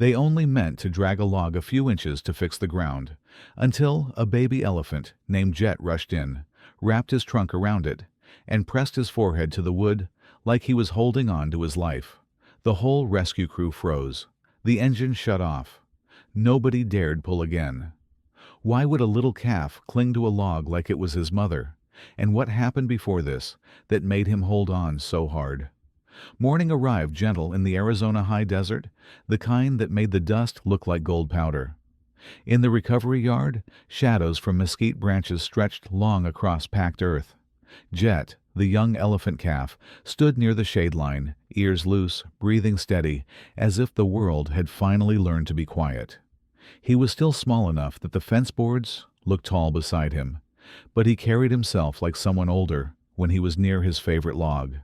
They only meant to drag a log a few inches to fix the ground, until a baby elephant named Jet rushed in, wrapped his trunk around it, and pressed his forehead to the wood like he was holding on to his life. The whole rescue crew froze. The engine shut off. Nobody dared pull again. Why would a little calf cling to a log like it was his mother? And what happened before this that made him hold on so hard? Morning arrived gentle in the Arizona high desert, the kind that made the dust look like gold powder. In the recovery yard, shadows from mesquite branches stretched long across packed earth. Jet, the young elephant calf, stood near the shade line, ears loose, breathing steady, as if the world had finally learned to be quiet. He was still small enough that the fence boards looked tall beside him, but he carried himself like someone older when he was near his favorite log.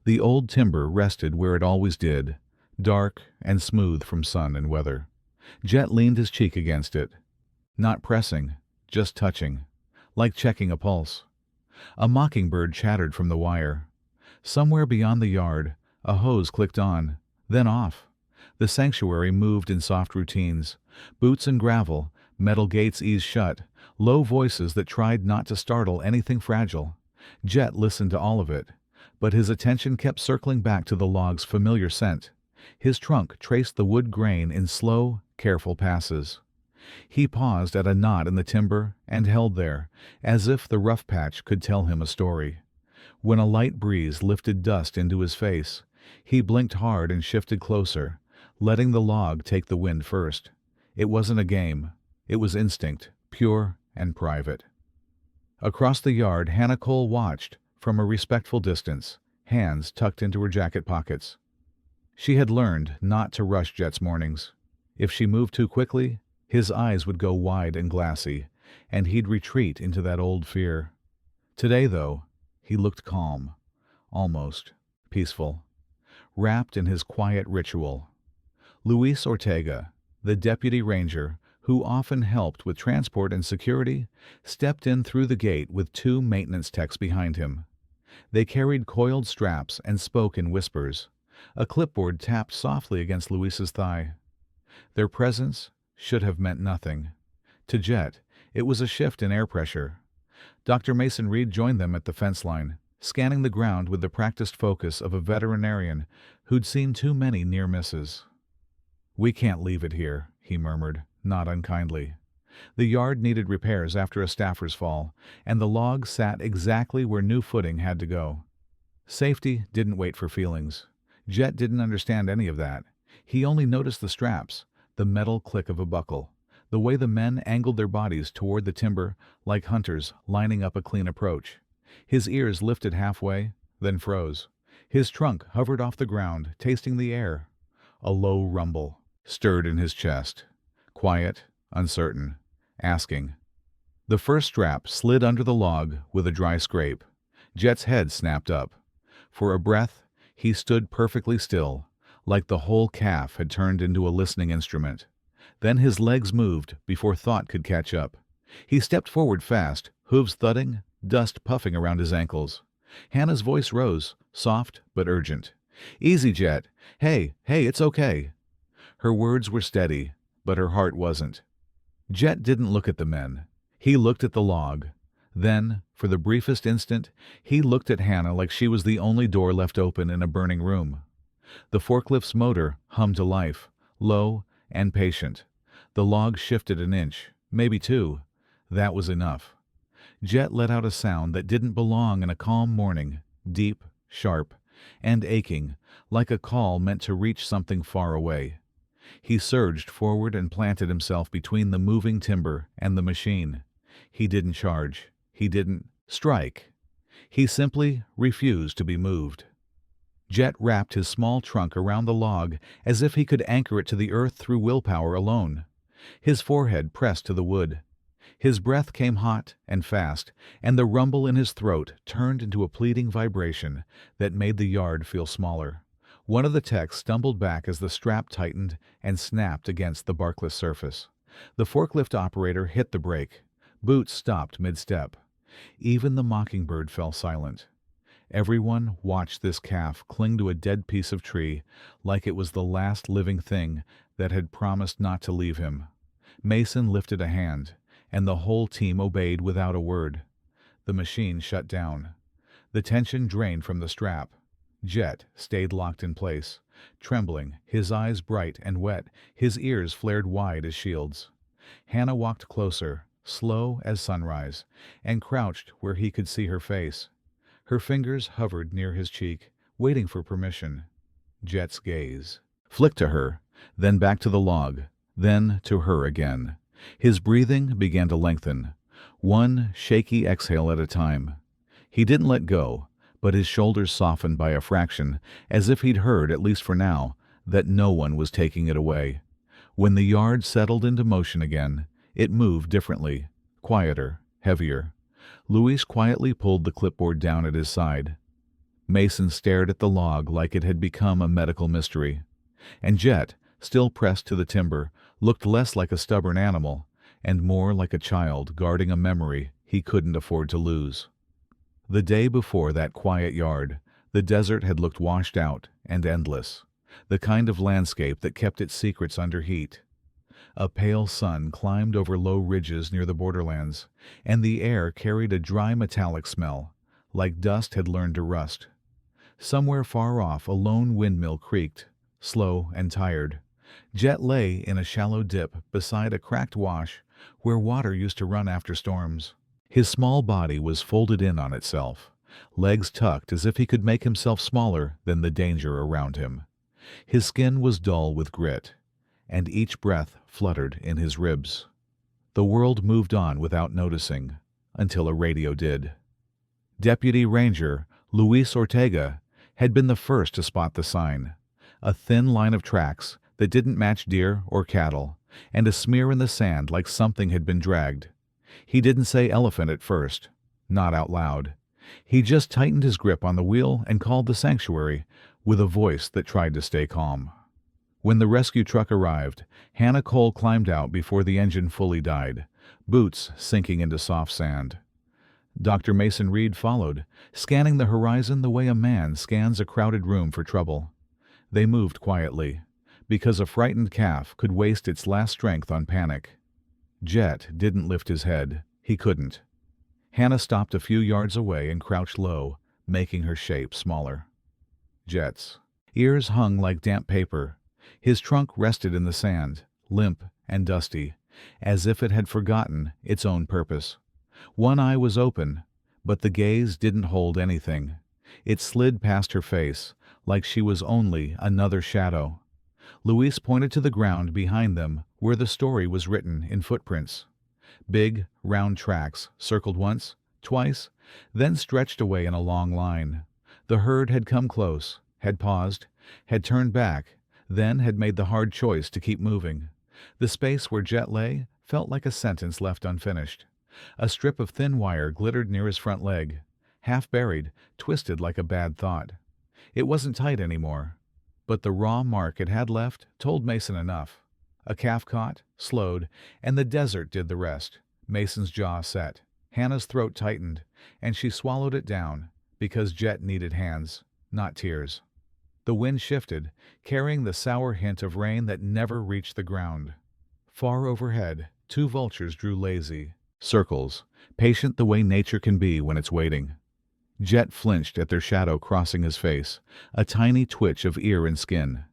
The old timber rested where it always did, dark and smooth from sun and weather. Jet leaned his cheek against it, not pressing, just touching, like checking a pulse. A mockingbird chattered from the wire. Somewhere beyond the yard, a hose clicked on, then off. The sanctuary moved in soft routines. Boots and gravel, metal gates eased shut, low voices that tried not to startle anything fragile. Jet listened to all of it, but his attention kept circling back to the log's familiar scent. His trunk traced the wood grain in slow, careful passes. He paused at a knot in the timber and held there, as if the rough patch could tell him a story. When a light breeze lifted dust into his face, he blinked hard and shifted closer, letting the log take the wind first. It wasn't a game. It was instinct, pure and private. Across the yard, Hannah Cole watched, from a respectful distance, hands tucked into her jacket pockets. She had learned not to rush Jet's mornings. If she moved too quickly, his eyes would go wide and glassy, and he'd retreat into that old fear. Today, though, he looked calm, almost peaceful, wrapped in his quiet ritual. Luis Ortega, the deputy ranger, who often helped with transport and security, stepped in through the gate with two maintenance techs behind him. They carried coiled straps and spoke in whispers. A clipboard tapped softly against Luis's thigh. Their presence should have meant nothing. To Jet, it was a shift in air pressure. Dr. Mason Reed joined them at the fence line, scanning the ground with the practiced focus of a veterinarian who'd seen too many near misses. "We can't leave it here," he murmured, not unkindly. The yard needed repairs after a staffer's fall, and the log sat exactly where new footing had to go. Safety didn't wait for feelings. Jet didn't understand any of that. He only noticed the straps, the metal click of a buckle, the way the men angled their bodies toward the timber like hunters lining up a clean approach. His ears lifted halfway, then froze. His trunk hovered off the ground, tasting the air. A low rumble stirred in his chest, quiet, uncertain, asking. The first strap slid under the log with a dry scrape. Jet's head snapped up. For a breath, he stood perfectly still, like the whole calf had turned into a listening instrument. Then his legs moved before thought could catch up. He stepped forward fast, hooves thudding, dust puffing around his ankles. Hannah's voice rose, soft but urgent. "Easy, Jet. Hey, it's okay." Her words were steady, but her heart wasn't. Jet didn't look at the men. He looked at the log. Then, for the briefest instant, he looked at Hannah like she was the only door left open in a burning room. The forklift's motor hummed to life, low and patient. The log shifted an inch, maybe two. That was enough. Jet let out a sound that didn't belong in a calm morning, deep, sharp, and aching, like a call meant to reach something far away. He surged forward and planted himself between the moving timber and the machine. He didn't charge. He didn't strike. He simply refused to be moved. Jet wrapped his small trunk around the log as if he could anchor it to the earth through willpower alone. His forehead pressed to the wood. His breath came hot and fast, and the rumble in his throat turned into a pleading vibration that made the yard feel smaller. One of the techs stumbled back as the strap tightened and snapped against the barkless surface. The forklift operator hit the brake. Boots stopped mid-step. Even the mockingbird fell silent. Everyone watched this calf cling to a dead piece of tree like it was the last living thing that had promised not to leave him. Mason lifted a hand, and the whole team obeyed without a word. The machine shut down. The tension drained from the strap. Jet stayed locked in place, trembling, his eyes bright and wet, his ears flared wide as shields. Hannah walked closer, slow as sunrise, and crouched where he could see her face. Her fingers hovered near his cheek, waiting for permission. Jet's gaze flicked to her, then back to the log, then to her again. His breathing began to lengthen, one shaky exhale at a time. He didn't let go, but his shoulders softened by a fraction, as if he'd heard, at least for now, that no one was taking it away. When the yard settled into motion again, it moved differently, quieter, heavier. Luis quietly pulled the clipboard down at his side. Mason stared at the log like it had become a medical mystery. And Jet, still pressed to the timber, looked less like a stubborn animal and more like a child guarding a memory he couldn't afford to lose. The day before that quiet yard, the desert had looked washed out and endless, the kind of landscape that kept its secrets under heat. A pale sun climbed over low ridges near the borderlands, and the air carried a dry metallic smell, like dust had learned to rust. Somewhere far off a lone windmill creaked, slow and tired. Jet lay in a shallow dip beside a cracked wash where water used to run after storms. His small body was folded in on itself, legs tucked as if he could make himself smaller than the danger around him. His skin was dull with grit, and each breath fluttered in his ribs. The world moved on without noticing, until a radio did. Deputy Ranger Luis Ortega had been the first to spot the sign, a thin line of tracks that didn't match deer or cattle, and a smear in the sand like something had been dragged. He didn't say elephant at first, not out loud. He just tightened his grip on the wheel and called the sanctuary with a voice that tried to stay calm. When the rescue truck arrived, Hannah Cole climbed out before the engine fully died, boots sinking into soft sand. Dr. Mason Reed followed, scanning the horizon the way a man scans a crowded room for trouble. They moved quietly, because a frightened calf could waste its last strength on panic. Jet didn't lift his head. He couldn't. Hannah stopped a few yards away and crouched low, making her shape smaller. Jet's ears hung like damp paper. His trunk rested in the sand, limp and dusty, as if it had forgotten its own purpose. One eye was open, but the gaze didn't hold anything. It slid past her face, like she was only another shadow. Luis pointed to the ground behind them where the story was written in footprints. Big, round tracks, circled once, twice, then stretched away in a long line. The herd had come close, had paused, had turned back, then had made the hard choice to keep moving. The space where Jet lay felt like a sentence left unfinished. A strip of thin wire glittered near his front leg, half buried, twisted like a bad thought. It wasn't tight anymore, but the raw mark it had left told Mason enough. A calf caught, slowed, and the desert did the rest. Mason's jaw set. Hannah's throat tightened, and she swallowed it down, because Jet needed hands, not tears. The wind shifted, carrying the sour hint of rain that never reached the ground. Far overhead, two vultures drew lazy circles, patient the way nature can be when it's waiting. Jet flinched at their shadow crossing his face, a tiny twitch of ear and skin.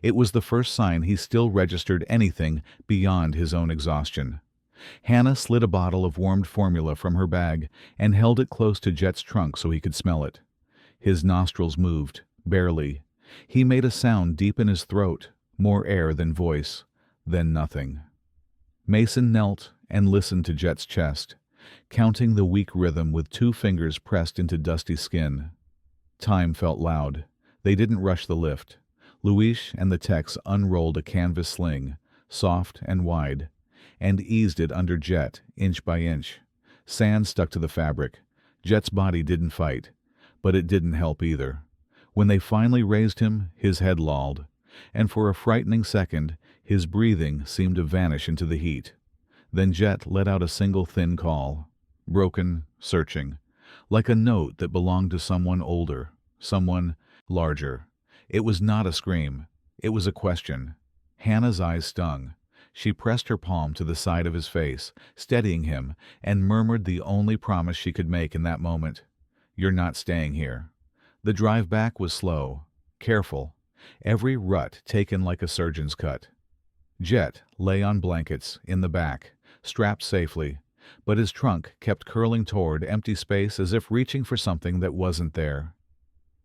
It was the first sign he still registered anything beyond his own exhaustion. Hannah slid a bottle of warmed formula from her bag and held it close to Jet's trunk so he could smell it. His nostrils moved, barely. He made a sound deep in his throat, more air than voice, then nothing. Mason knelt and listened to Jet's chest, counting the weak rhythm with 2 fingers pressed into dusty skin. Time felt loud. They didn't rush the lift. Luis and the techs unrolled a canvas sling, soft and wide, and eased it under Jet, inch by inch. Sand stuck to the fabric. Jet's body didn't fight, but it didn't help either. When they finally raised him, his head lolled, and for a frightening second, his breathing seemed to vanish into the heat. Then Jet let out a single thin call, broken, searching, like a note that belonged to someone older, someone larger. It was not a scream. It was a question. Hannah's eyes stung. She pressed her palm to the side of his face, steadying him, and murmured the only promise she could make in that moment. "You're not staying here." The drive back was slow, careful, every rut taken like a surgeon's cut. Jet lay on blankets, in the back, strapped safely, but his trunk kept curling toward empty space as if reaching for something that wasn't there.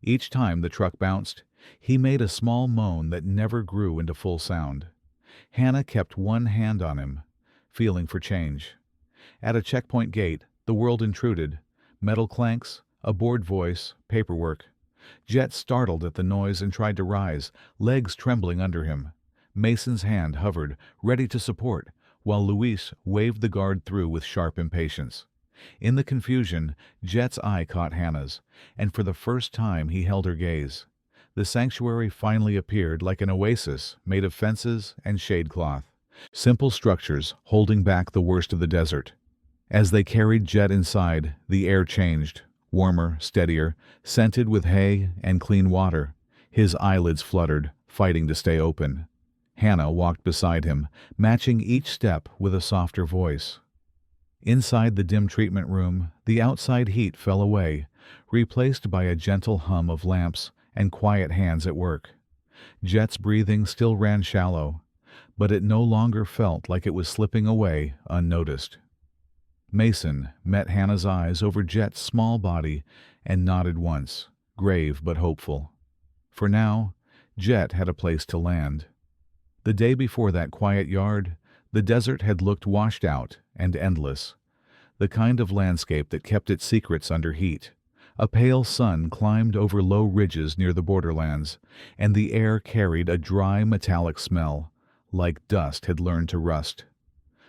Each time the truck bounced, he made a small moan that never grew into full sound. Hannah kept one hand on him, feeling for change. At a checkpoint gate, the world intruded. Metal clanks, a bored voice, paperwork. Jet startled at the noise and tried to rise, legs trembling under him. Mason's hand hovered, ready to support, while Luis waved the guard through with sharp impatience. In the confusion, Jet's eye caught Hannah's, and for the first time he held her gaze. The sanctuary finally appeared like an oasis made of fences and shade cloth, simple structures holding back the worst of the desert. As they carried Jet inside, the air changed, warmer, steadier, scented with hay and clean water. His eyelids fluttered, fighting to stay open. Hannah walked beside him, matching each step with a softer voice. Inside the dim treatment room, the outside heat fell away, replaced by a gentle hum of lamps and quiet hands at work. Jet's breathing still ran shallow, but it no longer felt like it was slipping away unnoticed. Mason met Hannah's eyes over Jet's small body and nodded once, grave but hopeful. For now, Jet had a place to land. The day before that quiet yard, the desert had looked washed out and endless, the kind of landscape that kept its secrets under heat. A pale sun climbed over low ridges near the borderlands, and the air carried a dry metallic smell, like dust had learned to rust.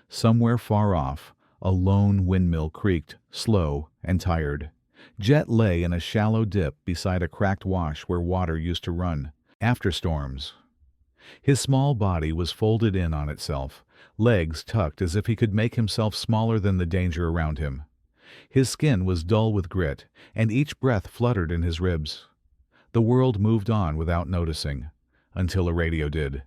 Somewhere far off, a lone windmill creaked, slow and tired. Jet lay in a shallow dip beside a cracked wash where water used to run, after storms. His small body was folded in on itself, legs tucked as if he could make himself smaller than the danger around him. His skin was dull with grit, and each breath fluttered in his ribs. The world moved on without noticing, until a radio did.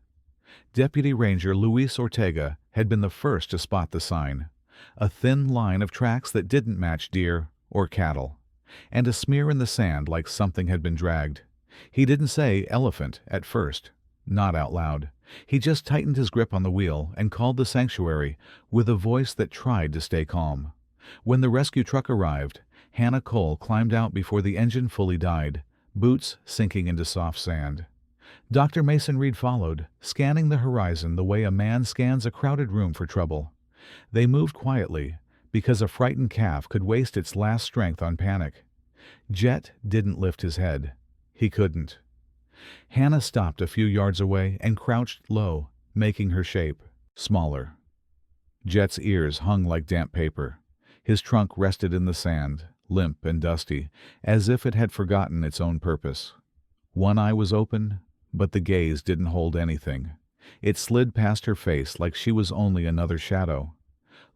Deputy Ranger Luis Ortega had been the first to spot the sign, a thin line of tracks that didn't match deer or cattle, and a smear in the sand like something had been dragged. He didn't say elephant at first. Not out loud. He just tightened his grip on the wheel and called the sanctuary with a voice that tried to stay calm. When the rescue truck arrived, Hannah Cole climbed out before the engine fully died, boots sinking into soft sand. Dr. Mason Reed followed, scanning the horizon the way a man scans a crowded room for trouble. They moved quietly, because a frightened calf could waste its last strength on panic. Jet didn't lift his head. He couldn't. Hannah stopped a few yards away and crouched low, making her shape smaller. Jet's ears hung like damp paper. His trunk rested in the sand, limp and dusty, as if it had forgotten its own purpose. One eye was open, but the gaze didn't hold anything. It slid past her face like she was only another shadow.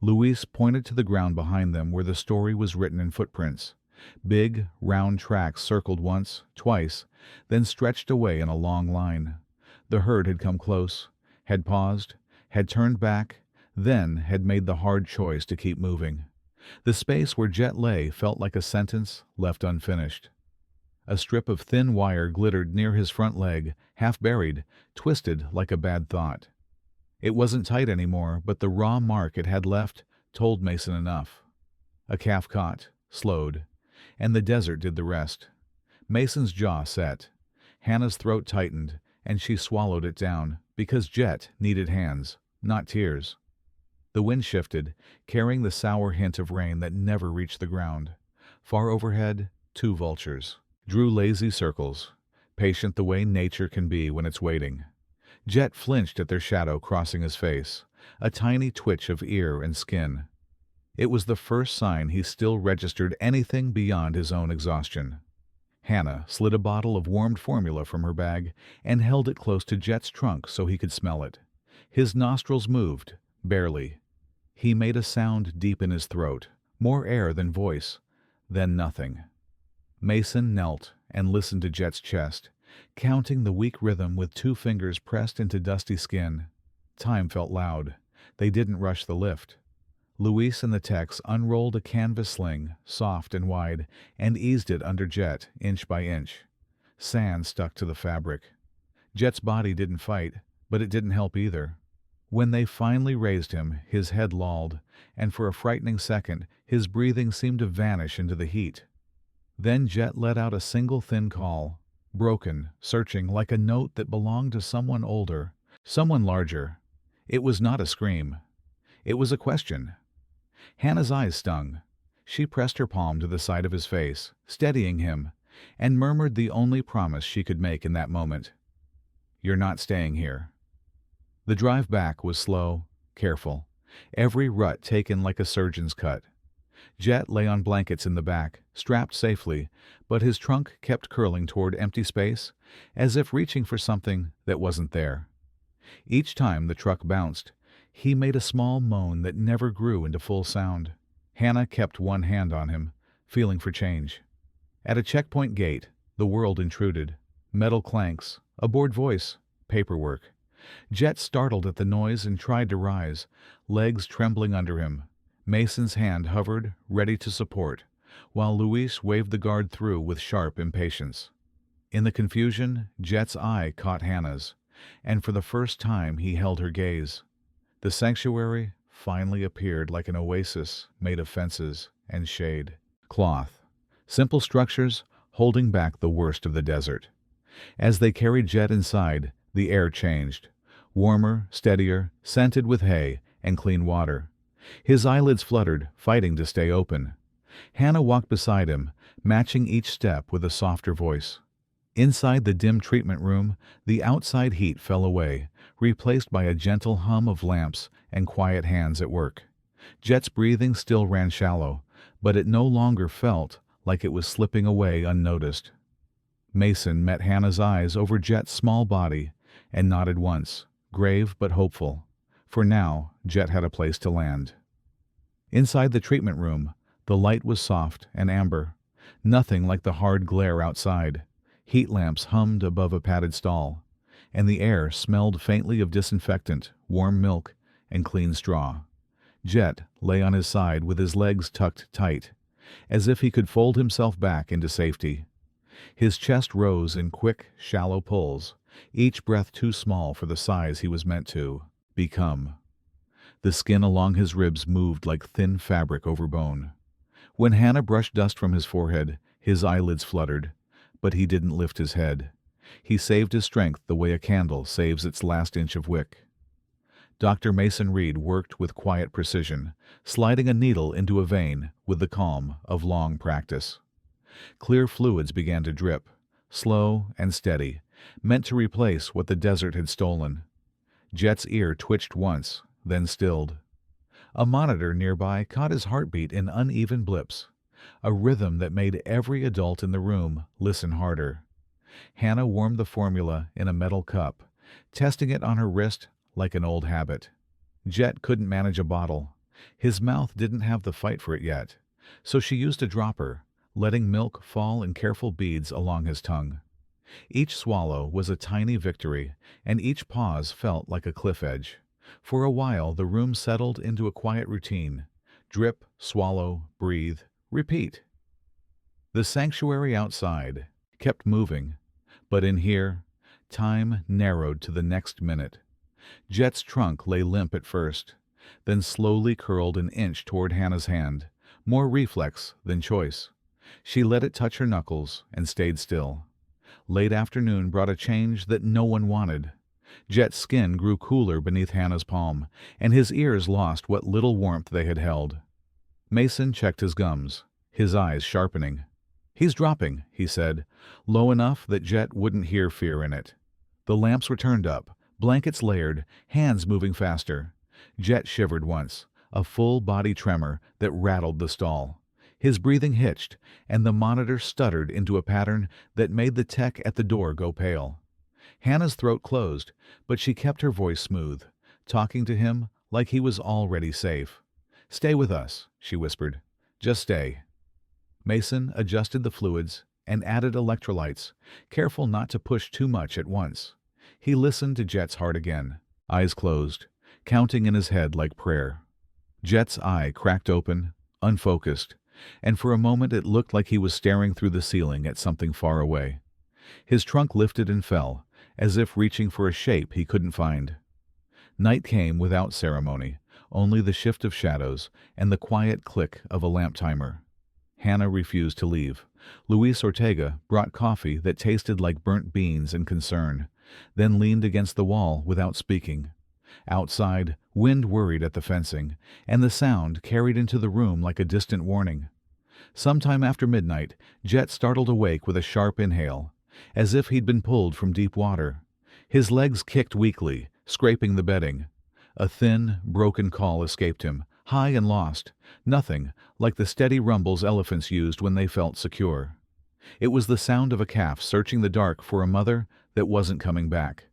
Luis pointed to the ground behind them where the story was written in footprints. Big, round tracks circled once, twice, then stretched away in a long line. The herd had come close, had paused, had turned back, then had made the hard choice to keep moving. The space where Jet lay felt like a sentence left unfinished. A strip of thin wire glittered near his front leg, half buried, twisted like a bad thought. It wasn't tight anymore, but the raw mark it had left told Mason enough. A calf caught, slowed, and the desert did the rest. Mason's jaw set. Hannah's throat tightened, and she swallowed it down, because Jet needed hands, not tears. The wind shifted, carrying the sour hint of rain that never reached the ground. Far overhead, 2 vultures drew lazy circles, patient the way nature can be when it's waiting. Jet flinched at their shadow crossing his face, a tiny twitch of ear and skin. It was the first sign he still registered anything beyond his own exhaustion. Hannah slid a bottle of warmed formula from her bag and held it close to Jet's trunk so he could smell it. His nostrils moved, barely. He made a sound deep in his throat, more air than voice, then nothing. Mason knelt and listened to Jet's chest, counting the weak rhythm with 2 fingers pressed into dusty skin. Time felt loud. They didn't rush the lift. Luis and the techs unrolled a canvas sling, soft and wide, and eased it under Jet, inch by inch. Sand stuck to the fabric. Jet's body didn't fight, but it didn't help either. When they finally raised him, his head lolled, and for a frightening second, his breathing seemed to vanish into the heat. Then Jet let out a single thin call, broken, searching, like a note that belonged to someone older, someone larger. It was not a scream. It was a question. Hannah's eyes stung. She pressed her palm to the side of his face, steadying him, and murmured the only promise she could make in that moment. "You're not staying here." The drive back was slow, careful, every rut taken like a surgeon's cut. Jet lay on blankets in the back, strapped safely, but his trunk kept curling toward empty space, as if reaching for something that wasn't there. Each time the truck bounced, he made a small moan that never grew into full sound. Hannah kept one hand on him, feeling for change. At a checkpoint gate, the world intruded. Metal clanks, a bored voice, paperwork. Jet startled at the noise and tried to rise, legs trembling under him. Mason's hand hovered, ready to support, while Luis waved the guard through with sharp impatience. In the confusion, Jet's eye caught Hannah's, and for the first time he held her gaze. The sanctuary finally appeared like an oasis made of fences and shade. Cloth. Simple structures holding back the worst of the desert. As they carried Jet inside, the air changed. Warmer, steadier, scented with hay and clean water. His eyelids fluttered, fighting to stay open. Hannah walked beside him, matching each step with a softer voice. Inside the dim treatment room, the outside heat fell away, replaced by a gentle hum of lamps and quiet hands at work. Jet's breathing still ran shallow, but it no longer felt like it was slipping away unnoticed. Mason met Hannah's eyes over Jet's small body and nodded once, grave but hopeful. For now, Jet had a place to land. Inside the treatment room, the light was soft and amber, nothing like the hard glare outside. Heat lamps hummed above a padded stall, and the air smelled faintly of disinfectant, warm milk, and clean straw. Jet lay on his side with his legs tucked tight, as if he could fold himself back into safety. His chest rose in quick, shallow pulls, each breath too small for the size he was meant to become. The skin along his ribs moved like thin fabric over bone. When Hannah brushed dust from his forehead, his eyelids fluttered, but he didn't lift his head. He saved his strength the way a candle saves its last inch of wick. Dr. Mason Reed worked with quiet precision, sliding a needle into a vein with the calm of long practice. Clear fluids began to drip, slow and steady, meant to replace what the desert had stolen. Jet's ear twitched once, then stilled. A monitor nearby caught his heartbeat in uneven blips, a rhythm that made every adult in the room listen harder. Hannah warmed the formula in a metal cup, testing it on her wrist like an old habit. Jet couldn't manage a bottle. His mouth didn't have the fight for it yet, so she used a dropper, letting milk fall in careful beads along his tongue. Each swallow was a tiny victory, and each pause felt like a cliff edge. For a while the room settled into a quiet routine. Drip, swallow, breathe, repeat. The sanctuary outside kept moving, but in here, time narrowed to the next minute. Jet's trunk lay limp at first, then slowly curled an inch toward Hannah's hand, more reflex than choice. She let it touch her knuckles and stayed still. Late afternoon brought a change that no one wanted. Jet's skin grew cooler beneath Hannah's palm, and his ears lost what little warmth they had held. Mason checked his gums, his eyes sharpening. "He's dropping," he said, low enough that Jet wouldn't hear fear in it. The lamps were turned up, blankets layered, hands moving faster. Jet shivered once, a full body tremor that rattled the stall. His breathing hitched, and the monitor stuttered into a pattern that made the tech at the door go pale. Hannah's throat closed, but she kept her voice smooth, talking to him like he was already safe. "Stay with us," she whispered. "Just stay." Mason adjusted the fluids and added electrolytes, careful not to push too much at once. He listened to Jet's heart again, eyes closed, counting in his head like prayer. Jet's eye cracked open, unfocused, and for a moment it looked like he was staring through the ceiling at something far away. His trunk lifted and fell, as if reaching for a shape he couldn't find. Night came without ceremony, only the shift of shadows and the quiet click of a lamp timer. Hannah refused to leave. Luis Ortega brought coffee that tasted like burnt beans and concern, then leaned against the wall without speaking. Outside, wind worried at the fencing, and the sound carried into the room like a distant warning. Sometime after midnight, Jet startled awake with a sharp inhale, as if he'd been pulled from deep water. His legs kicked weakly, scraping the bedding. A thin, broken call escaped him, high and lost, nothing like the steady rumbles elephants used when they felt secure. It was the sound of a calf searching the dark for a mother that wasn't coming back.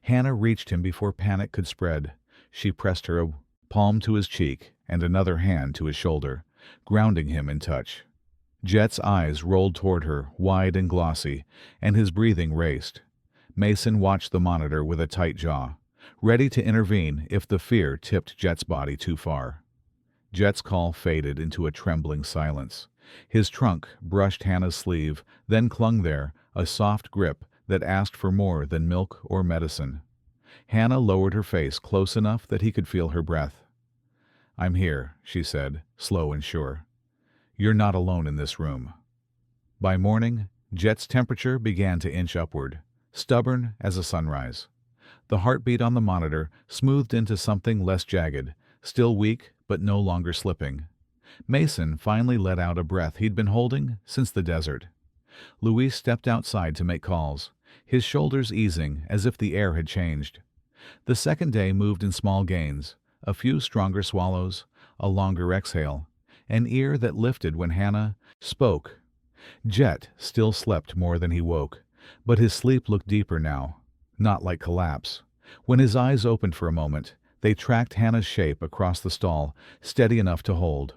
Hannah reached him before panic could spread. She pressed her palm to his cheek and another hand to his shoulder, grounding him in touch. Jet's eyes rolled toward her, wide and glossy, and his breathing raced. Mason watched the monitor with a tight jaw, ready to intervene if the fear tipped Jet's body too far. Jet's call faded into a trembling silence. His trunk brushed Hannah's sleeve, then clung there, a soft grip that asked for more than milk or medicine. Hannah lowered her face close enough that he could feel her breath. "I'm here," she said, slow and sure. "You're not alone in this room." By morning, Jet's temperature began to inch upward, stubborn as a sunrise. The heartbeat on the monitor smoothed into something less jagged, still weak but no longer slipping. Mason finally let out a breath he'd been holding since the desert. Luis stepped outside to make calls, his shoulders easing as if the air had changed. The second day moved in small gains, a few stronger swallows, a longer exhale, an ear that lifted when Hannah spoke. Jet still slept more than he woke, but his sleep looked deeper now, not like collapse. When his eyes opened for a moment, they tracked Hannah's shape across the stall, steady enough to hold.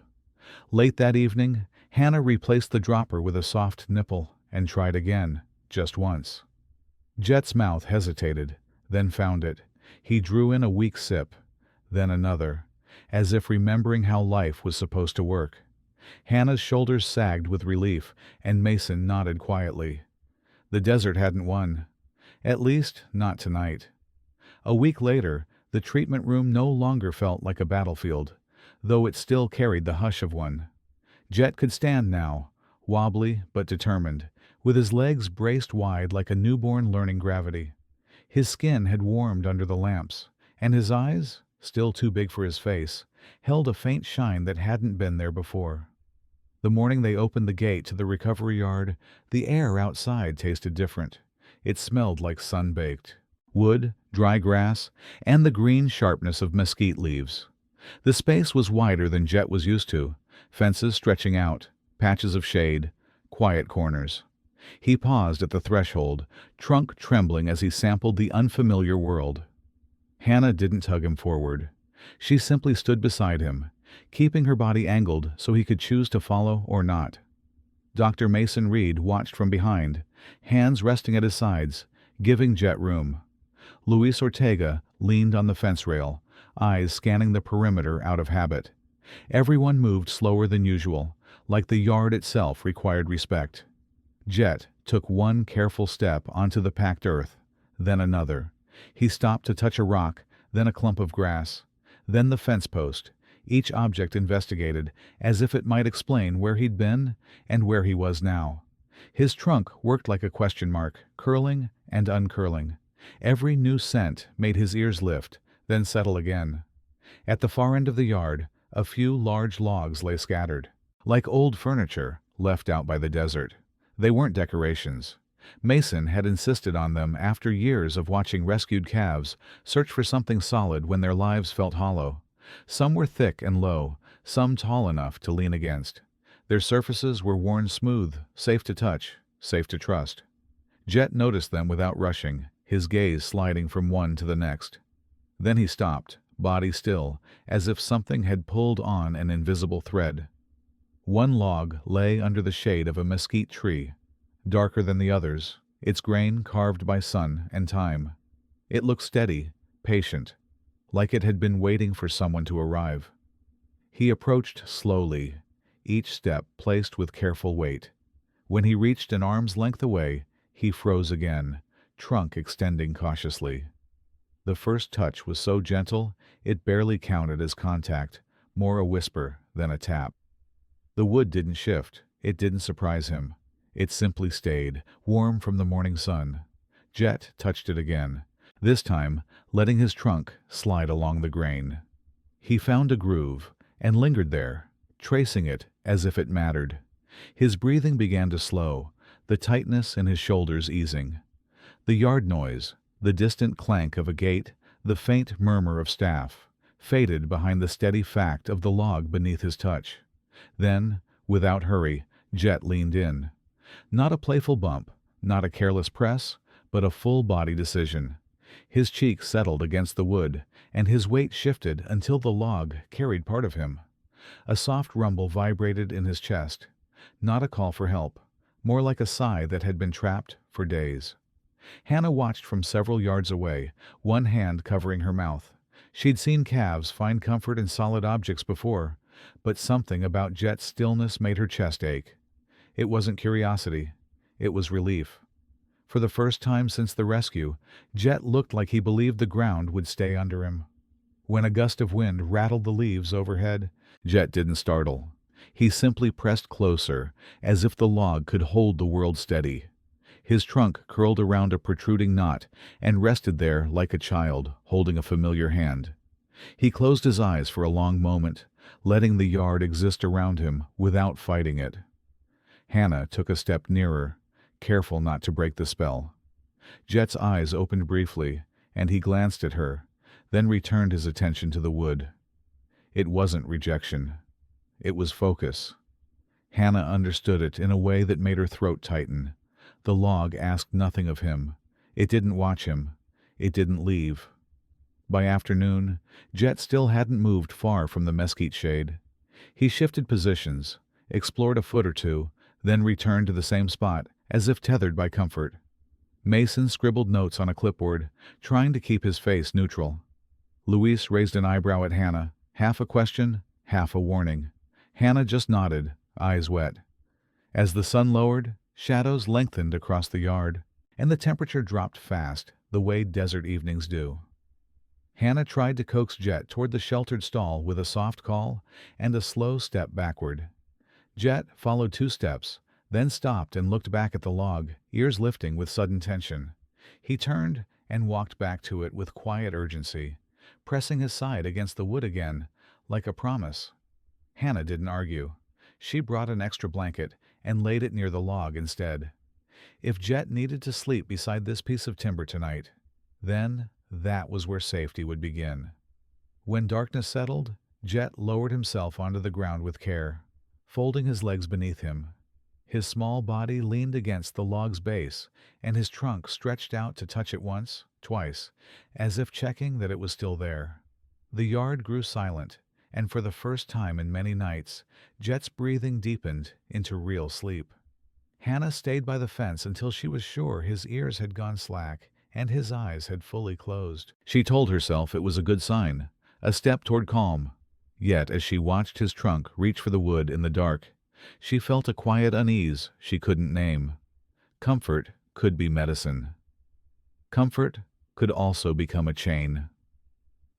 Late that evening, Hannah replaced the dropper with a soft nipple and tried again, just once. Jet's mouth hesitated, then found it. He drew in a weak sip, then another, as if remembering how life was supposed to work. Hannah's shoulders sagged with relief, and Mason nodded quietly. The desert hadn't won. At least, not tonight. A week later, the treatment room no longer felt like a battlefield, though it still carried the hush of one. Jet could stand now, wobbly but determined, with his legs braced wide like a newborn learning gravity. His skin had warmed under the lamps, and his eyes, still too big for his face, held a faint shine that hadn't been there before. The morning they opened the gate to the recovery yard, the air outside tasted different. It smelled like sun-baked wood, dry grass, and the green sharpness of mesquite leaves. The space was wider than Jet was used to, fences stretching out, patches of shade, quiet corners. He paused at the threshold, trunk trembling as he sampled the unfamiliar world. Hannah didn't tug him forward. She simply stood beside him, keeping her body angled so he could choose to follow or not. Dr. Mason Reed watched from behind, hands resting at his sides, giving Jet room. Luis Ortega leaned on the fence rail, eyes scanning the perimeter out of habit. Everyone moved slower than usual, like the yard itself required respect. Jet took one careful step onto the packed earth, then another. He stopped to touch a rock, then a clump of grass, then the fence post, each object investigated, as if it might explain where he'd been and where he was now. His trunk worked like a question mark, curling and uncurling. Every new scent made his ears lift, then settle again. At the far end of the yard, a few large logs lay scattered, like old furniture left out by the desert. They weren't decorations. Mason had insisted on them after years of watching rescued calves search for something solid when their lives felt hollow. Some were thick and low, some tall enough to lean against. Their surfaces were worn smooth, safe to touch, safe to trust. Jet noticed them without rushing, his gaze sliding from one to the next. Then he stopped, body still, as if something had pulled on an invisible thread. One log lay under the shade of a mesquite tree, darker than the others, its grain carved by sun and time. It looked steady, patient, like it had been waiting for someone to arrive. He approached slowly, each step placed with careful weight. When he reached an arm's length away, he froze again, trunk extending cautiously. The first touch was so gentle it barely counted as contact, more a whisper than a tap. The wood didn't shift. It didn't surprise him. It simply stayed, warm from the morning sun. Jet touched it again, this time letting his trunk slide along the grain. He found a groove and lingered there, tracing it as if it mattered. His breathing began to slow, the tightness in his shoulders easing. The yard noise, the distant clank of a gate, the faint murmur of staff, faded behind the steady fact of the log beneath his touch. Then, without hurry, Jet leaned in. Not a playful bump, not a careless press, but a full-body decision. His cheek settled against the wood, and his weight shifted until the log carried part of him. A soft rumble vibrated in his chest. Not a call for help, more like a sigh that had been trapped for days. Hannah watched from several yards away, one hand covering her mouth. She'd seen calves find comfort in solid objects before, but something about Jet's stillness made her chest ache. It wasn't curiosity. It was relief. For the first time since the rescue, Jet looked like he believed the ground would stay under him. When a gust of wind rattled the leaves overhead, Jet didn't startle. He simply pressed closer, as if the log could hold the world steady. His trunk curled around a protruding knot and rested there like a child holding a familiar hand. He closed his eyes for a long moment, letting the yard exist around him without fighting it. Hannah took a step nearer, careful not to break the spell. Jet's eyes opened briefly, and he glanced at her, then returned his attention to the wood. It wasn't rejection. It was focus. Hannah understood it in a way that made her throat tighten. The log asked nothing of him. It didn't watch him. It didn't leave. By afternoon, Jet still hadn't moved far from the mesquite shade. He shifted positions, explored a foot or two, then returned to the same spot, as if tethered by comfort. Mason scribbled notes on a clipboard, trying to keep his face neutral. Luis raised an eyebrow at Hannah, half a question, half a warning. Hannah just nodded, eyes wet. As the sun lowered, shadows lengthened across the yard, and the temperature dropped fast, the way desert evenings do. Hannah tried to coax Jet toward the sheltered stall with a soft call and a slow step backward. Jet followed 2 steps, then stopped and looked back at the log, ears lifting with sudden tension. He turned and walked back to it with quiet urgency, pressing his side against the wood again, like a promise. Hannah didn't argue. She brought an extra blanket and laid it near the log instead. If Jet needed to sleep beside this piece of timber tonight, then that was where safety would begin. When darkness settled, Jet lowered himself onto the ground with care, folding his legs beneath him. His small body leaned against the log's base, and his trunk stretched out to touch it once, twice, as if checking that it was still there. The yard grew silent, and for the first time in many nights, Jet's breathing deepened into real sleep. Hannah stayed by the fence until she was sure his ears had gone slack and his eyes had fully closed. She told herself it was a good sign, a step toward calm. Yet as she watched his trunk reach for the wood in the dark, she felt a quiet unease she couldn't name. Comfort could be medicine. Comfort could also become a chain.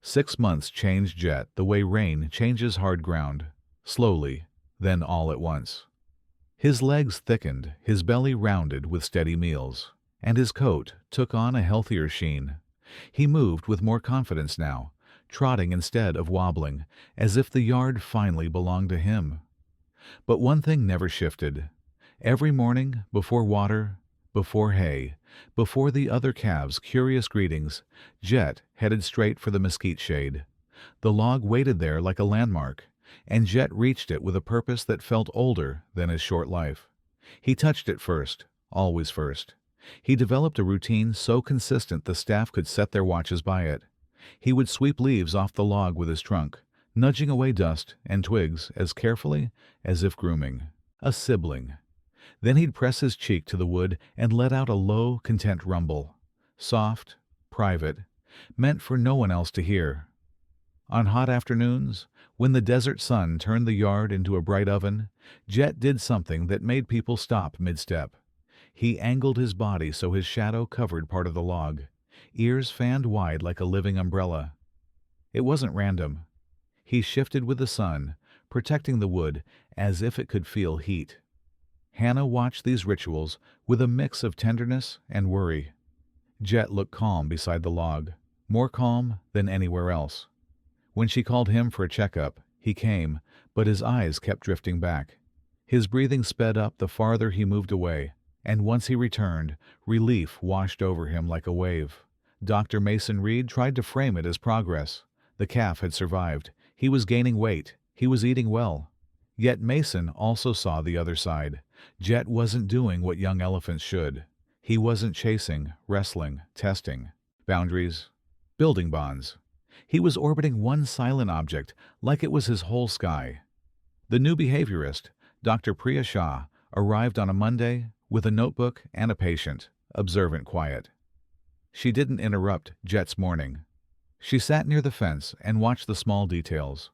6 months changed Jet the way rain changes hard ground, slowly, then all at once. His legs thickened, his belly rounded with steady meals, and his coat took on a healthier sheen. He moved with more confidence now, trotting instead of wobbling, as if the yard finally belonged to him. But one thing never shifted. Every morning, before water, before hay, before the other calves' curious greetings, Jet headed straight for the mesquite shade. The log waited there like a landmark, and Jet reached it with a purpose that felt older than his short life. He touched it first, always first. He developed a routine so consistent the staff could set their watches by it. He would sweep leaves off the log with his trunk, nudging away dust and twigs as carefully as if grooming a sibling. Then he'd press his cheek to the wood and let out a low, content rumble, soft, private, meant for no one else to hear. On hot afternoons, when the desert sun turned the yard into a bright oven, Jet did something that made people stop mid-step. He angled his body so his shadow covered part of the log, ears fanned wide like a living umbrella. It wasn't random. He shifted with the sun, protecting the wood as if it could feel heat. Hannah watched these rituals with a mix of tenderness and worry. Jet looked calm beside the log, more calm than anywhere else. When she called him for a checkup, he came, but his eyes kept drifting back. His breathing sped up the farther he moved away, and once he returned, relief washed over him like a wave. Dr. Mason Reed tried to frame it as progress. The calf had survived. He was gaining weight. He was eating well. Yet Mason also saw the other side. Jet wasn't doing what young elephants should. He wasn't chasing, wrestling, testing boundaries, building bonds. He was orbiting one silent object like it was his whole sky. The new behaviorist, Dr. Priya Shah, arrived on a Monday with a notebook and a patient, observant quiet. She didn't interrupt Jet's morning. She sat near the fence and watched the small details.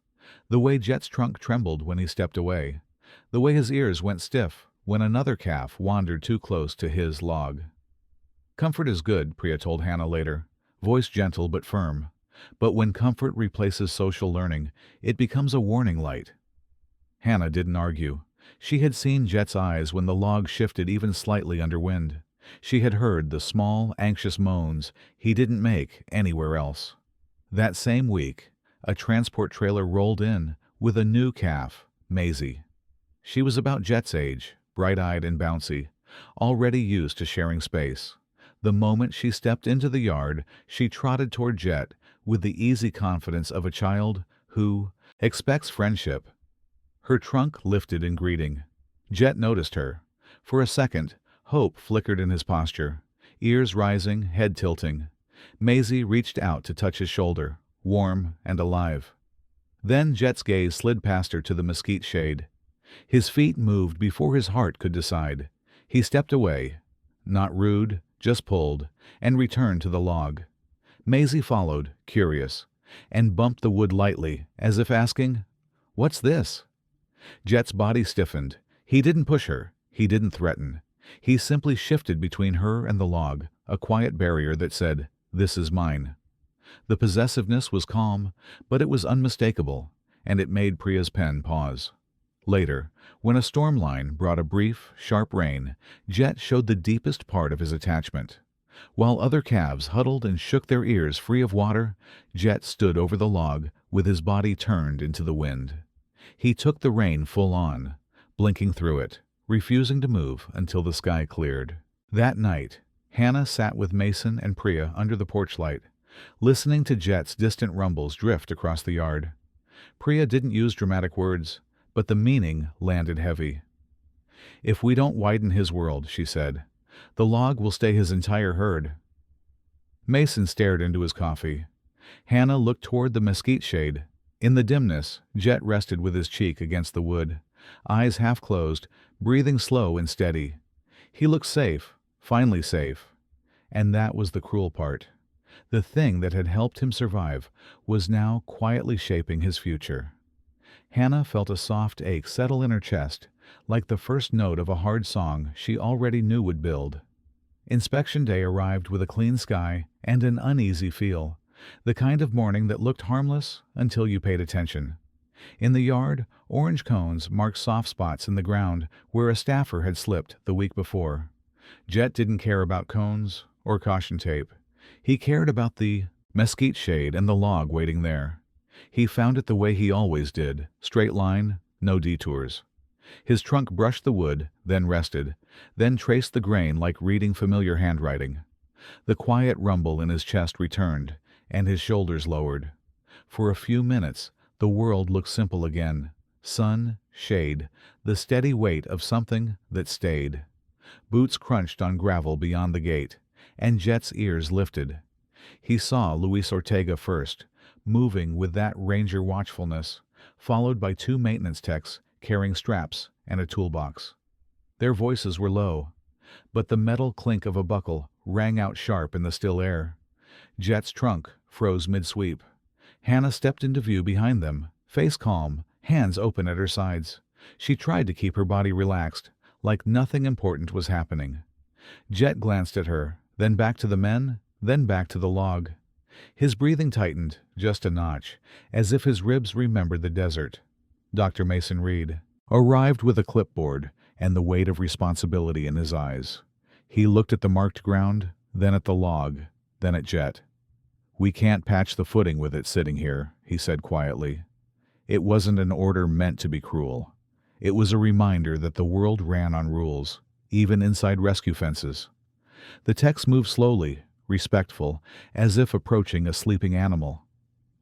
The way Jet's trunk trembled when he stepped away. The way his ears went stiff when another calf wandered too close to his log. Comfort is good, Priya told Hannah later, voice gentle but firm. But when comfort replaces social learning, it becomes a warning light. Hannah didn't argue. She had seen Jet's eyes when the log shifted even slightly under wind. She had heard the small, anxious moans he didn't make anywhere else. That same week, a transport trailer rolled in with a new calf, Maisie. She was about Jet's age, bright-eyed and bouncy, already used to sharing space. The moment she stepped into the yard, she trotted toward Jet with the easy confidence of a child who expects friendship. Her trunk lifted in greeting. Jet noticed her. For a second, hope flickered in his posture, ears rising, head tilting. Maisie reached out to touch his shoulder, warm and alive. Then Jet's gaze slid past her to the mesquite shade. His feet moved before his heart could decide. He stepped away, not rude, just pulled, and returned to the log. Maisie followed, curious, and bumped the wood lightly, as if asking, "What's this?" Jet's body stiffened. He didn't push her. He didn't threaten. He simply shifted between her and the log, a quiet barrier that said, "This is mine." The possessiveness was calm, but it was unmistakable, and it made Priya's pen pause. Later, when a storm line brought a brief, sharp rain, Jet showed the deepest part of his attachment. While other calves huddled and shook their ears free of water, Jet stood over the log with his body turned into the wind. He took the rain full on, blinking through it, refusing to move until the sky cleared. That night, Hannah sat with Mason and Priya under the porch light, listening to Jet's distant rumbles drift across the yard. Priya didn't use dramatic words, but the meaning landed heavy. "If we don't widen his world," she said, "the log will stay his entire herd." Mason stared into his coffee. Hannah looked toward the mesquite shade. In the dimness, Jet rested with his cheek against the wood, eyes half closed, breathing slow and steady. He looked safe, finally safe. And that was the cruel part. The thing that had helped him survive was now quietly shaping his future. Hannah felt a soft ache settle in her chest, like the first note of a hard song she already knew would build. Inspection day arrived with a clean sky and an uneasy feel, the kind of morning that looked harmless until you paid attention. In the yard, orange cones marked soft spots in the ground where a staffer had slipped the week before. Jet didn't care about cones or caution tape. He cared about the mesquite shade and the log waiting there. He found it the way he always did, straight line, no detours. His trunk brushed the wood, then rested, then traced the grain like reading familiar handwriting. The quiet rumble in his chest returned, and his shoulders lowered. For a few minutes, the world looked simple again. Sun, shade, the steady weight of something that stayed. Boots crunched on gravel beyond the gate, and Jet's ears lifted. He saw Luis Ortega first, moving with that ranger watchfulness, followed by two maintenance techs carrying straps and a toolbox. Their voices were low, but the metal clink of a buckle rang out sharp in the still air. Jet's trunk froze mid-sweep. Hannah stepped into view behind them, face calm, hands open at her sides. She tried to keep her body relaxed, like nothing important was happening. Jet glanced at her, then back to the men, then back to the log. His breathing tightened, just a notch, as if his ribs remembered the desert. Dr. Mason Reed arrived with a clipboard and the weight of responsibility in his eyes. He looked at the marked ground, then at the log, then at Jet. "We can't patch the footing with it sitting here," he said quietly. It wasn't an order meant to be cruel. It was a reminder that the world ran on rules, even inside rescue fences. The techs moved slowly, respectful, as if approaching a sleeping animal.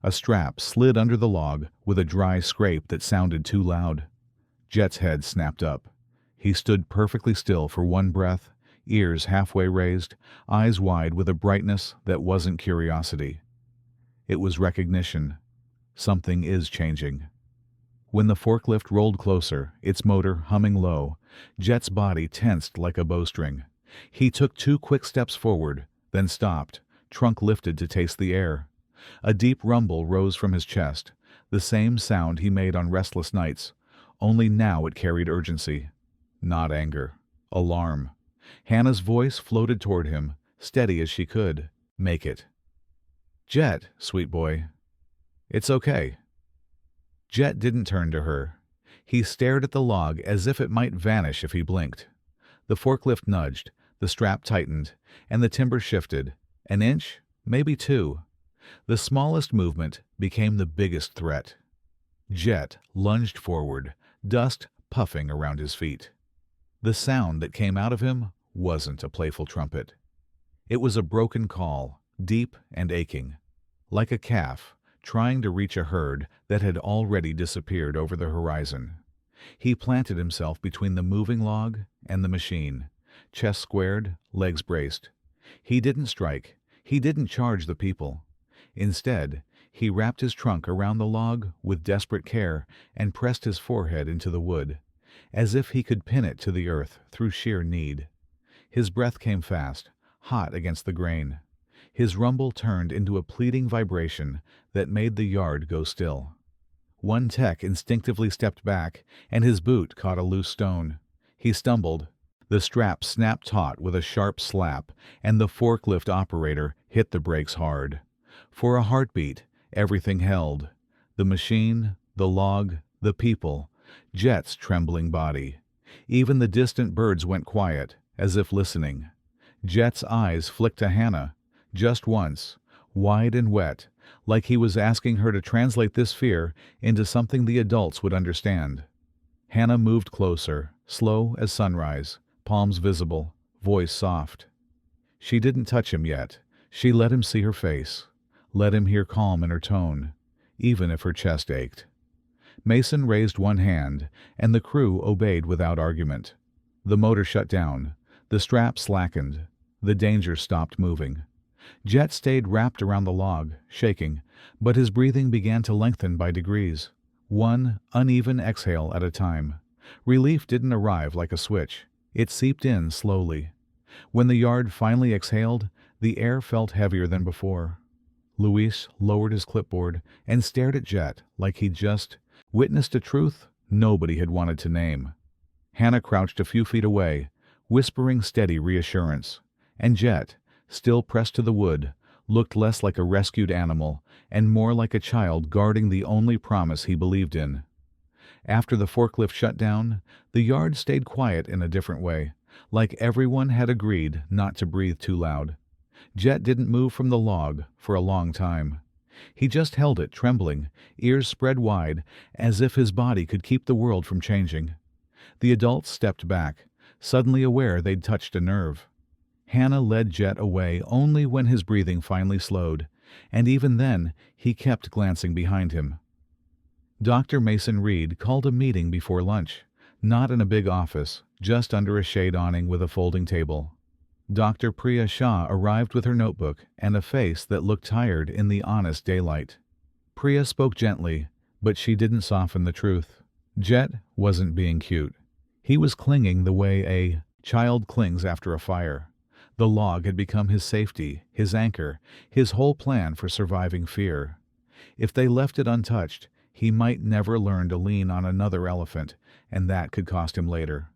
A strap slid under the log with a dry scrape that sounded too loud. Jet's head snapped up. He stood perfectly still for one breath, ears halfway raised, eyes wide with a brightness that wasn't curiosity. It was recognition. Something is changing. When the forklift rolled closer, its motor humming low, Jet's body tensed like a bowstring. He took 2 quick steps forward, then stopped, trunk lifted to taste the air. A deep rumble rose from his chest, the same sound he made on restless nights, only now it carried urgency. Not anger. Alarm. Hannah's voice floated toward him, steady as she could. "Make it." "Jet, sweet boy. It's okay." Jet didn't turn to her. He stared at the log as if it might vanish if he blinked. The forklift nudged, the strap tightened, and the timber shifted. An inch, maybe 2. The smallest movement became the biggest threat. Jet lunged forward, dust puffing around his feet. The sound that came out of him wasn't a playful trumpet. It was a broken call, deep and aching, like a calf trying to reach a herd that had already disappeared over the horizon. He planted himself between the moving log and the machine, chest squared, legs braced. He didn't strike. He didn't charge the people. Instead, he wrapped his trunk around the log with desperate care and pressed his forehead into the wood, as if he could pin it to the earth through sheer need. His breath came fast, hot against the grain. His rumble turned into a pleading vibration that made the yard go still. One tech instinctively stepped back, and his boot caught a loose stone. He stumbled. The strap snapped taut with a sharp slap, and the forklift operator hit the brakes hard. For a heartbeat, everything held. The machine, the log, the people, Jet's trembling body. Even the distant birds went quiet, as if listening. Jet's eyes flicked to Hannah, just once, wide and wet, like he was asking her to translate this fear into something the adults would understand. Hannah moved closer, slow as sunrise, palms visible, voice soft. She didn't touch him yet. She let him see her face, let him hear calm in her tone, even if her chest ached. Mason raised one hand, and the crew obeyed without argument. The motor shut down. The strap slackened. The danger stopped moving. Jet stayed wrapped around the log, shaking, but his breathing began to lengthen by degrees, one uneven exhale at a time. Relief didn't arrive like a switch. It seeped in slowly. When the yard finally exhaled, the air felt heavier than before. Luis lowered his clipboard and stared at Jet like he'd just witnessed a truth nobody had wanted to name. Hannah crouched a few feet away, whispering steady reassurance, and Jet, still pressed to the wood, looked less like a rescued animal and more like a child guarding the only promise he believed in. After the forklift shut down, the yard stayed quiet in a different way, like everyone had agreed not to breathe too loud. Jet didn't move from the log for a long time. He just held it, trembling, ears spread wide, as if his body could keep the world from changing. The adults stepped back, suddenly aware they'd touched a nerve. Hannah led Jet away only when his breathing finally slowed, and even then he kept glancing behind him. Dr. Mason Reed called a meeting before lunch, not in a big office, just under a shade awning with a folding table. Dr. Priya Shah arrived with her notebook and a face that looked tired in the honest daylight. Priya spoke gently, but she didn't soften the truth. Jet wasn't being cute. He was clinging the way a child clings after a fire. The log had become his safety, his anchor, his whole plan for surviving fear. If they left it untouched, he might never learn to lean on another elephant, and that could cost him later.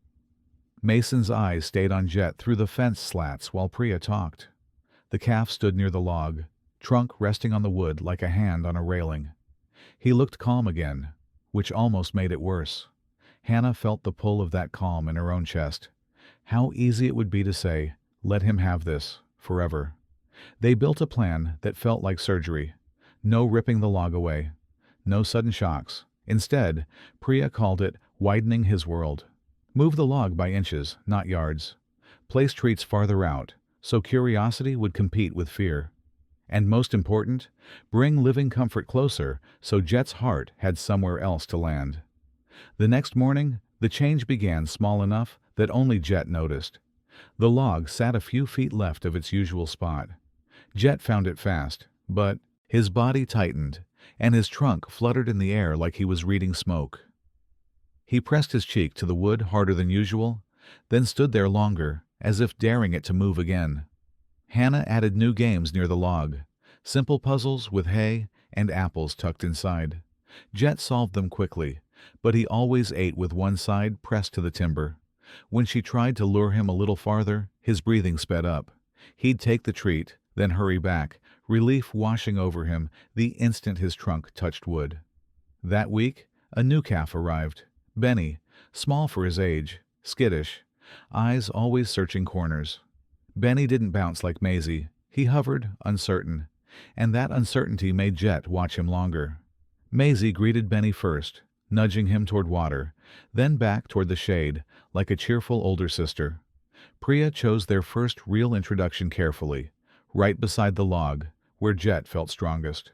Mason's eyes stayed on Jet through the fence slats while Priya talked. The calf stood near the log, trunk resting on the wood like a hand on a railing. He looked calm again, which almost made it worse. Hannah felt the pull of that calm in her own chest. How easy it would be to say, "Let him have this, forever." They built a plan that felt like surgery. No ripping the log away. No sudden shocks. Instead, Priya called it widening his world. Move the log by inches, not yards. Place treats farther out, so curiosity would compete with fear. And most important, bring living comfort closer so Jet's heart had somewhere else to land. The next morning, the change began small enough that only Jet noticed. The log sat a few feet left of its usual spot. Jet found it fast, but his body tightened, and his trunk fluttered in the air like he was reading smoke. He pressed his cheek to the wood harder than usual, then stood there longer, as if daring it to move again. Hannah added new games near the log, simple puzzles with hay and apples tucked inside. Jet solved them quickly, but he always ate with one side pressed to the timber. When she tried to lure him a little farther, his breathing sped up. He'd take the treat, then hurry back, relief washing over him the instant his trunk touched wood. That week, a new calf arrived. Benny, small for his age, skittish, eyes always searching corners. Benny didn't bounce like Maisie. He hovered, uncertain, and that uncertainty made Jet watch him longer. Maisie greeted Benny first, nudging him toward water, then back toward the shade, like a cheerful older sister. Priya chose their first real introduction carefully, right beside the log, where Jet felt strongest.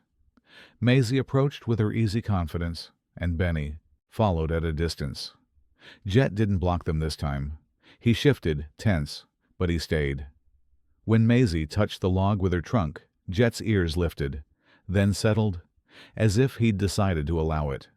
Maisie approached with her easy confidence, and Benny followed at a distance. Jet didn't block them this time. He shifted, tense, but he stayed. When Maisie touched the log with her trunk, Jet's ears lifted, then settled, as if he'd decided to allow it.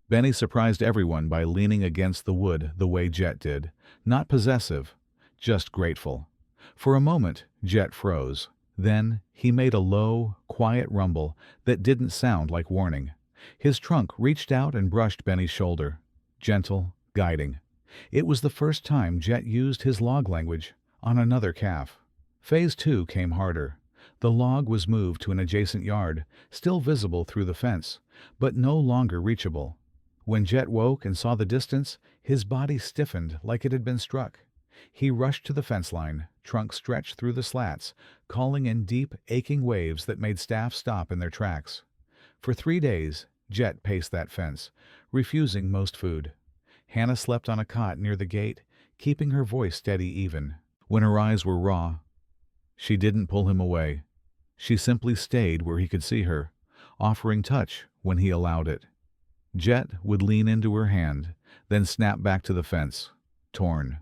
Benny surprised everyone by leaning against the wood the way Jet did, not possessive, just grateful. For a moment, Jet froze. Then he made a low, quiet rumble that didn't sound like warning. His trunk reached out and brushed Benny's shoulder, gentle, guiding. It was the first time Jet used his log language on another calf. Phase 2 came harder. The log was moved to an adjacent yard, still visible through the fence, but no longer reachable. When Jet woke and saw the distance, his body stiffened like it had been struck. He rushed to the fence line, trunk stretched through the slats, calling in deep, aching waves that made staff stop in their tracks. For 3 days, Jet paced that fence, refusing most food. Hannah slept on a cot near the gate, keeping her voice steady even. When her eyes were raw, she didn't pull him away. She simply stayed where he could see her, offering touch when he allowed it. Jet would lean into her hand, then snap back to the fence, torn.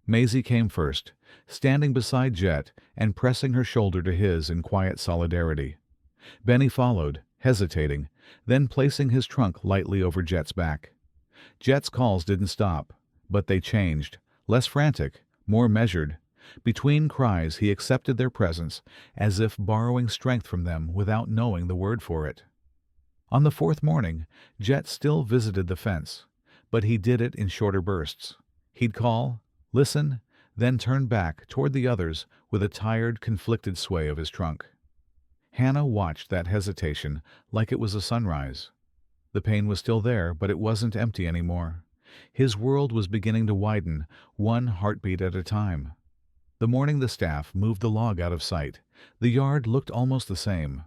Maisie came first, standing beside Jet and pressing her shoulder to his in quiet solidarity. Benny followed, hesitating, then placing his trunk lightly over Jet's back. Jet's calls didn't stop, but they changed, less frantic, more measured. Between cries he accepted their presence, as if borrowing strength from them without knowing the word for it. On the 4th morning, Jet still visited the fence, but he did it in shorter bursts. He'd call, listen, then turn back toward the others with a tired, conflicted sway of his trunk. Hannah watched that hesitation like it was a sunrise. The pain was still there, but it wasn't empty anymore. His world was beginning to widen, one heartbeat at a time. The morning the staff moved the log out of sight, the yard looked almost the same.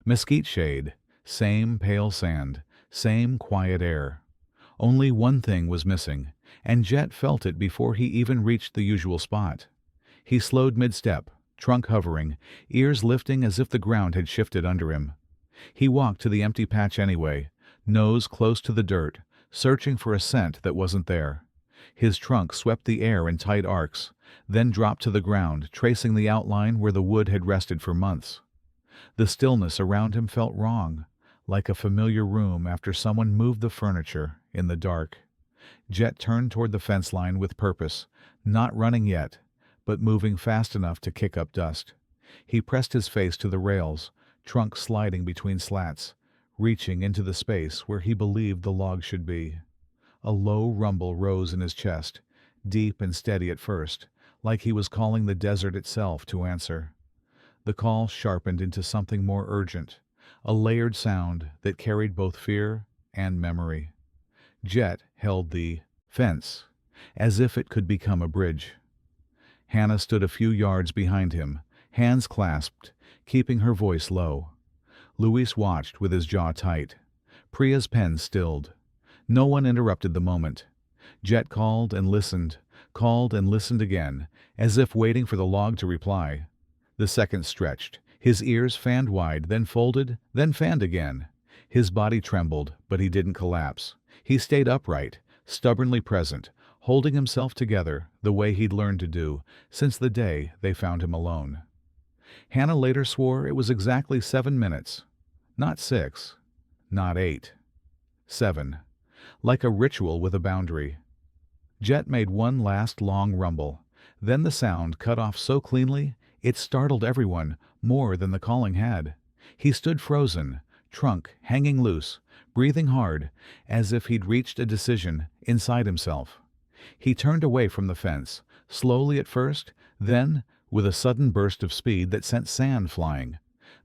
Mesquite shade, same pale sand, same quiet air. Only one thing was missing, and Jet felt it before he even reached the usual spot. He slowed mid-step, trunk hovering, ears lifting as if the ground had shifted under him. He walked to the empty patch anyway, nose close to the dirt, searching for a scent that wasn't there. His trunk swept the air in tight arcs, then dropped to the ground, tracing the outline where the wood had rested for months. The stillness around him felt wrong, like a familiar room after someone moved the furniture in the dark. Jet turned toward the fence line with purpose, not running yet, but moving fast enough to kick up dust. He pressed his face to the rails, trunk sliding between slats, reaching into the space where he believed the log should be. A low rumble rose in his chest, deep and steady at first, like he was calling the desert itself to answer. The call sharpened into something more urgent, a layered sound that carried both fear and memory. Jet held the fence as if it could become a bridge. Hannah stood a few yards behind him, hands clasped, keeping her voice low. Luis watched with his jaw tight. Priya's pen stilled. No one interrupted the moment. Jet called and listened again, as if waiting for the log to reply. The seconds stretched. His ears fanned wide, then folded, then fanned again. His body trembled, but he didn't collapse. He stayed upright, stubbornly present, holding himself together the way he'd learned to do since the day they found him alone. Hannah later swore it was exactly 7 minutes. Not 6. Not 8. 7. Like a ritual with a boundary. Jet made one last long rumble. Then the sound cut off so cleanly it startled everyone more than the calling had. He stood frozen, trunk hanging loose, breathing hard, as if he'd reached a decision inside himself. He turned away from the fence, slowly at first, then with a sudden burst of speed that sent sand flying.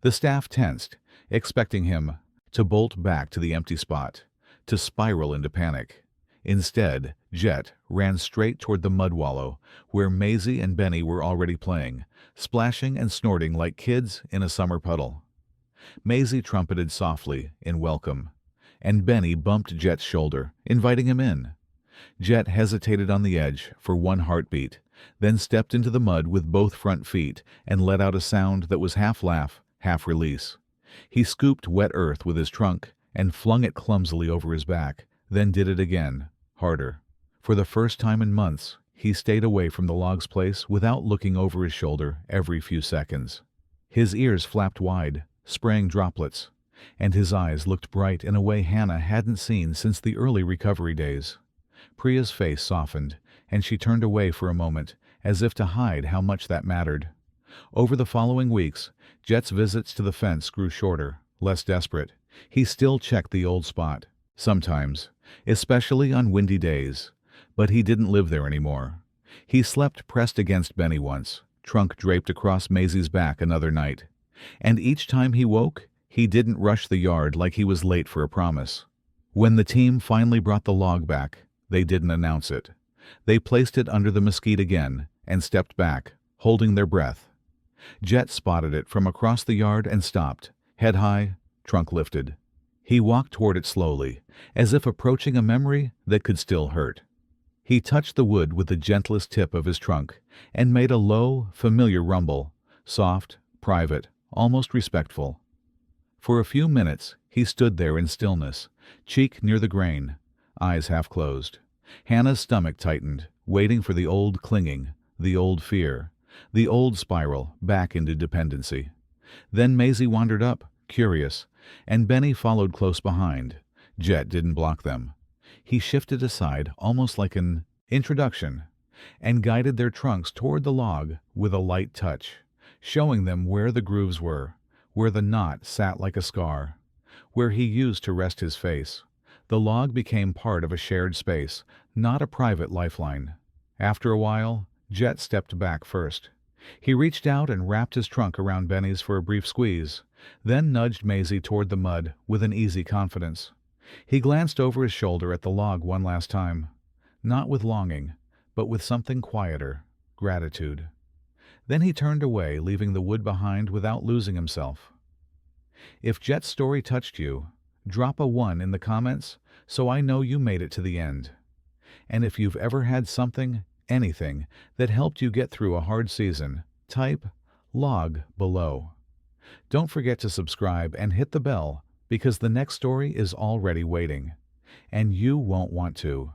The staff tensed, expecting him to bolt back to the empty spot, to spiral into panic. Instead, Jet ran straight toward the mud wallow, where Maisie and Benny were already playing, splashing and snorting like kids in a summer puddle. Maisie trumpeted softly in welcome, and Benny bumped Jet's shoulder, inviting him in. Jet hesitated on the edge for one heartbeat, then stepped into the mud with both front feet and let out a sound that was half laugh, half release. He scooped wet earth with his trunk and flung it clumsily over his back, then did it again, harder. For the first time in months, he stayed away from the log's place without looking over his shoulder every few seconds. His ears flapped wide, spraying droplets, and his eyes looked bright in a way Hannah hadn't seen since the early recovery days. Priya's face softened, and she turned away for a moment, as if to hide how much that mattered. Over the following weeks, Jet's visits to the fence grew shorter, less desperate. He still checked the old spot, sometimes, especially on windy days, but he didn't live there anymore. He slept pressed against Benny once, trunk draped across Maisie's back another night. And each time he woke, he didn't rush the yard like he was late for a promise. When the team finally brought the log back, they didn't announce it. They placed it under the mesquite again and stepped back, holding their breath. Jet spotted it from across the yard and stopped, head high, trunk lifted. He walked toward it slowly, as if approaching a memory that could still hurt. He touched the wood with the gentlest tip of his trunk and made a low, familiar rumble, soft, private, almost respectful. For a few minutes he stood there in stillness, cheek near the grain, eyes half closed. Hannah's stomach tightened, waiting for the old clinging, the old fear, the old spiral back into dependency. Then Maisie wandered up, curious, and Benny followed close behind. Jet didn't block them. He shifted aside almost like an introduction and guided their trunks toward the log with a light touch, showing them where the grooves were, where the knot sat like a scar, where he used to rest his face. The log became part of a shared space, not a private lifeline. After a while, Jet stepped back first. He reached out and wrapped his trunk around Benny's for a brief squeeze, then nudged Maisie toward the mud with an easy confidence. He glanced over his shoulder at the log one last time, not with longing, but with something quieter, gratitude. Then he turned away, leaving the wood behind without losing himself. If Jet's story touched you, drop a 1 in the comments so I know you made it to the end. And if you've ever had something, anything, that helped you get through a hard season, type log below. Don't forget to subscribe and hit the bell, because the next story is already waiting, and you won't want to.